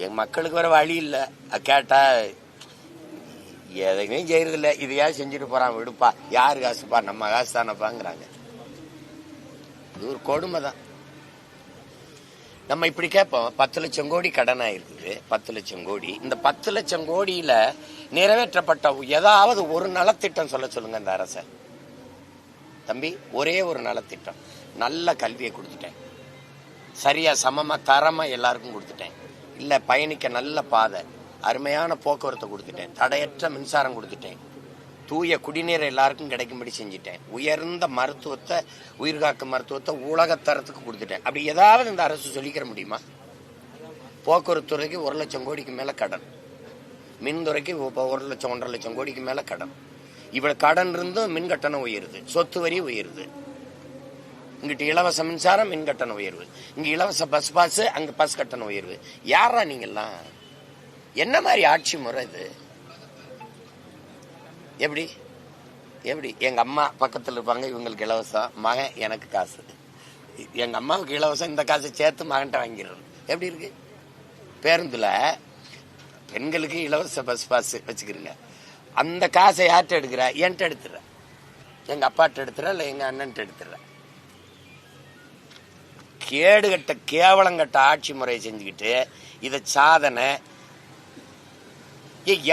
என் மக்களுக்கு வர வழி இல்லை. கேட்டா எதையுமே செய்யறதில்ல. இதையா செஞ்சுட்டு போறான், விடுப்பா, யாரு காசுப்பா, நம்ம காசு தானப்பாங்கிறாங்க. இது ஒரு கொடுமை தான். நம்ம இப்படி கேட்போம், 10 லட்சம் கோடி கடன் ஆயிருக்குது, 10 லட்சம் கோடி. இந்த 10 லட்சம் கோடியில நிறைவேற்றப்பட்ட ஏதாவது ஒரு நலத்திட்டம் சொல்ல சொல்லுங்க இந்த அரச. தம்பி, ஒரே ஒரு நலத்திட்டம். நல்ல கல்வியை கொடுத்துட்டேன், சரியா சமமா தரமா எல்லாருக்கும் கொடுத்துட்டேன். இல்ல பயணிக்க நல்ல பாதை, அருமையான போக்குவரத்தை கொடுத்துட்டேன், தடையற்ற மின்சாரம் கொடுத்துட்டேன், தூய குடிநீர் எல்லாருக்கும் கிடைக்கும்படி செஞ்சுட்டேன், உயர்ந்த மருத்துவத்தை, உயிர்காக்கும் மருத்துவத்தை உலகத்தரத்துக்கு கொடுத்துட்டேன். அப்படி ஏதாவது இந்த அரசு சொல்லிக்கிற முடியுமா? போக்குவரத்து துறைக்கு 1 லட்சம் கோடிக்கு மேல கடன், மின்துறைக்கு 1 லட்சம் 1.5 லட்சம் கோடிக்கு மேல கடன். இவ்வளவு கடன் இருந்தும் மின் கட்டணம் உயருது, சொத்து வரி உயருது. இங்கிட்ட இலவச மின்சாரம், மின் கட்டணம் உயர்வு. இங்க இலவச பஸ் பாஸ், அங்க பஸ் கட்டணம் உயர்வு. யாரா நீங்கெல்லாம்? என்ன மாதிரி ஆட்சி முறை இது? எப்படி எப்படி? எங்க அம்மா பக்கத்தில் இருப்பாங்க, இவங்களுக்கு இலவசம், மகன் எனக்கு காசு. எங்க அம்மாவுக்கு இலவசம், இந்த காசை சேர்த்து மகன்கிட்ட வாங்கிடுறது. எப்படி இருக்கு? பேருந்துல பெண்களுக்கு இலவச பஸ் பாஸ் வச்சுக்கிறீங்க, அந்த காசை யார்கிட்ட எடுக்கிற? என்கிட்ட எடுத்துற, எங்க அப்பாட்ட எடுத்துற, இல்ல எங்க அண்ணன்ட்ட எடுத்துற. கேடுகட்ட கேவலங்கட்ட ஆட்சி முறையை செஞ்சுக்கிட்டு இத சாதனை.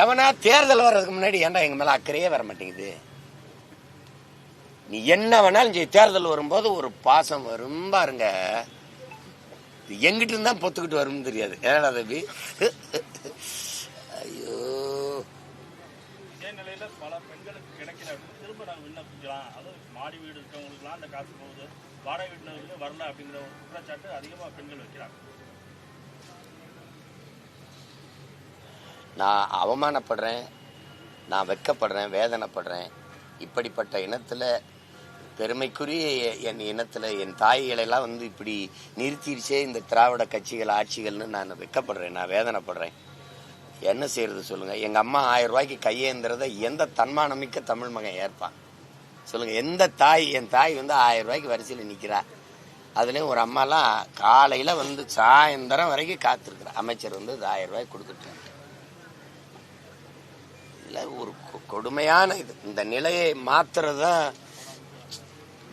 எவனா தேர்தல் வர்றதுக்கு முன்னாடி ஏன்டா எங்க மேல அக்கறையே வர மாட்டேங்குது? நீ என்ன வேணாலும் தேர்தல் வரும்போது ஒரு பாசம் வரும் பாருங்க, எங்கிட்ட இருந்தா பொத்துக்கிட்டு வரும் தெரியாது. ஏன்னா தம்பி, ஐயோ, இதே நிலையில பல பெண்களுக்கு கிடைக்கிற திரும்ப நாங்க விண்ணப்பிக்கலாம், அதாவது மாடி வீடு இருக்கவங்களுக்குலாம் அந்த காசு போகுது, வாடகை வீட்டுல வரல அப்படிங்கிற ஒரு குற்றச்சாட்டு அதிகமா பெண்கள் வைக்கிறாங்க. நான் அவமானப்படுறேன், நான் வெட்கப்படுறேன், வேதனைப்படுறேன். இப்படிப்பட்ட இனத்துல, பெருமைக்குரிய என் இனத்துல என் தாய்களெல்லாம் இப்படி நிறுத்திடுச்சே இந்த திராவிட கட்சிகள் ஆட்சிகள்னு நான் வெட்கப்படுறேன், நான் வேதனைப்படுறேன். என்ன செய்யறது சொல்லுங்க? எங்க அம்மா 1000 ரூபாய்க்கு கையேந்திரத எந்த தன்மானமிக்க தமிழ் மகன் ஏற்பான் சொல்லுங்க? எந்த தாய்? என் தாய் 1000 ரூபாய்க்கு வரிசையில் நிக்கிறா. அதுலயும் ஒரு அம்மாலாம் காலையில சாயந்தரம் வரைக்கும் காத்திருக்கிற அமைச்சர் 1000 ரூபாய்க்கு கொடுத்துட்டு. ஒரு கொடுமையான இது. இந்த நிலையை மாத்துறதுதான்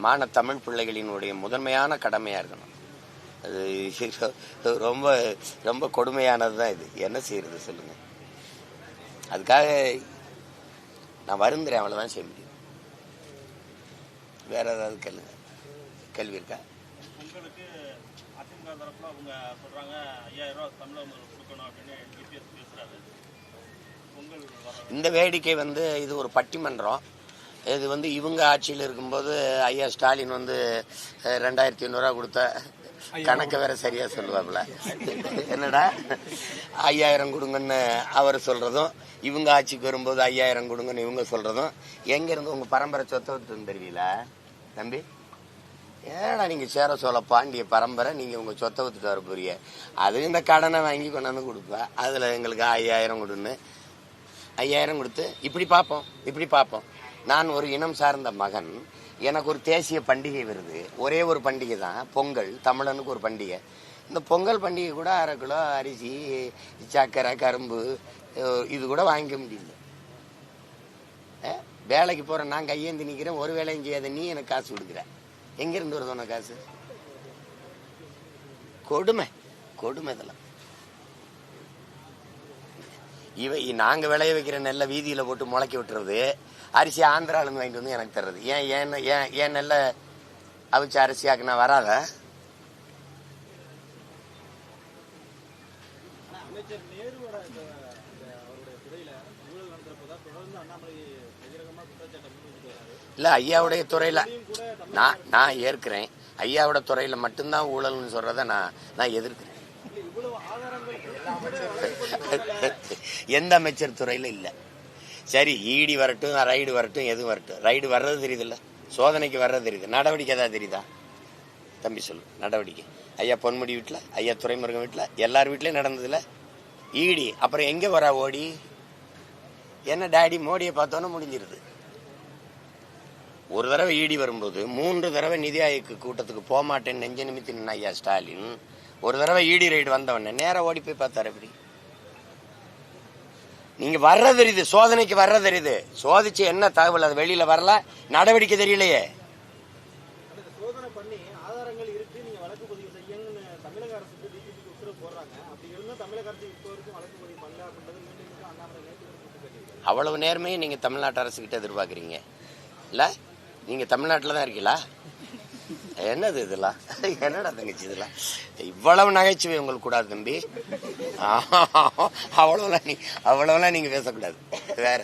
மான தமிழ் பிள்ளைகளினுடைய முதன்மையான கடமையா இருக்கணும். அது ரொம்ப ரொம்ப கொடுமையானதுதான் இது. என்ன செய்யறது சொல்லுங்க? அதுக்காக நான் வருந்துறேன், அவ்வளவுதான் செய்ய முடியும். வேற ஏதாவது கேள்வி இருக்கா? உங்களுக்கு அதிமுக தரப்புல அவங்க சொல்றாங்க 5000 ரூபாய் தமிழக கொடுக்கணும் அப்படின்னு டிபிஎஸ் பேசுறாரு. இந்த வேடிக்கை இது ஒரு பட்டிமன்றம். இது இவங்க ஆட்சியில் இருக்கும்போது ஐயா ஸ்டாலின் 2500 ரூபா கொடுத்த கணக்கு வேற சரியா சொல்லுவாப்ல. என்னடா 5000 கொடுங்கன்னு அவர் சொல்றதும், இவங்க ஆட்சிக்கு வரும்போது 5000 கொடுங்கன்னு இவங்க சொல்றதும், எங்க இருந்து உங்க பரம்பரை சொத்தை தெரியுல தம்பி? ஏன்னா நீங்க சேர சோழ பாண்டிய பரம்பரை, நீங்க உங்க சொத்தை வித்துட்டு வர போறீங்க. அது இந்த கடனை வாங்கி கொண்டாந்து கொடுப்பேன், அதுல எங்களுக்கு 5000 கொடுன்னு 5000 கொடுத்து இப்படி பார்ப்போம். நான் ஒரு இனம் சார்ந்த மகன், எனக்கு ஒரு தேசிய பண்டிகை வருது, ஒரே ஒரு பண்டிகை தான் பொங்கல், தமிழனுக்கு ஒரு பண்டிகை. இந்த பொங்கல் பண்டிகை கூட 1/2 கிலோ அரிசி, சக்கரை, கரும்பு இது கூட வாங்கிக்க முடியல. வேலைக்கு போறேன், நான் கையேந்தி நிக்கிறேன், ஒரு வேலையும் செய்யாத நீ எனக்கு காசு கொடுக்குற. எங்க இருந்து வருது உனக்கு காசு? கொடுமை இதெல்லாம். நாங்க விளைய வைக்கிற நெல்லை வீதியில போட்டு முளைக்க விட்டுறது, அரிசி ஆந்திரால இருந்து வாங்கிட்டு எனக்கு தர்றது. ஏன் நெல்லை அவிச்சு அரிசியாக்குனா வராத? இல்ல, ஐயாவுடைய துறையில நான் ஏற்கிறேன். ஐயாவோட துறையில மட்டும்தான் ஊழல்னு சொல்றத நான் எதிர்க்கிறேன். எந்த அமைச்சர் துறையில இல்ல. சரி, ஈடி வரட்டும், ரைடு வரட்டும், எது வரட்டும். ரைடு வர்றது தெரியுது இல்ல, சோதனைக்கு வர்றது தெரியுது, நடவடிக்கை ஏதாவது தெரியுதா தம்பி? சொல்லு. நடவடிக்கை ஐயா பொன்முடி வீட்டுல, ஐயா துரைமுருகன் வீட்டுல, எல்லார் வீட்லயும் நடந்ததுல ஈடி. அப்புறம் எங்க வரா ஓடி? என்ன டாடி மோடியை பார்த்தோன்னு முடிஞ்சிருது. ஒரு தடவை ஈடி வரும்போது 3 தடவை நிதி ஆயோக் கூட்டத்துக்கு போக மாட்டேன்னு நெஞ்ச நிமித்தி நின்ன ஐயா ஸ்டாலின் ஒரு தடவை இடி ரைடு வந்தவொடனே நேரா ஓடி போய் பார்த்தாரு. எப்படி நீங்க வர்ற தெரியுது, சோதனைக்கு வர்ற தெரியுது, சோதிச்சு என்ன தகவல் அது வெளியில வரல, நடவடிக்கை தெரியலையே. சோதனை பண்ணி ஆதாரங்கள் இருக்கு, நீங்க வழக்கு பதிவு செய்யுங்கன்னு தமிழக அரசுக்கு டிஜிபிக்கு உத்தரவு போடுறாங்க. அப்படி இருந்தும் தமிழக அரசு இப்போ வரைக்கும் வழக்கு பதிவு பண்ணல அப்படின்றது மீண்டும் அண்ணாமலை நேற்று. அவ்வளவு நேர்மையும் நீங்க தமிழ்நாட்டு அரசு கிட்ட எதிர்பார்க்குறீங்க இல்ல? நீங்க தமிழ்நாட்டில் தான் இருக்கீங்களா? என்னது இதெல்லாம்? என்னடா தங்கச்சி இதெல்லாம்? இவ்வளவு நகைச்சுவை உங்களுக்கு கூடாது தம்பி. அவ்வளவுலாம் நீங்க பேசக்கூடாது. வேற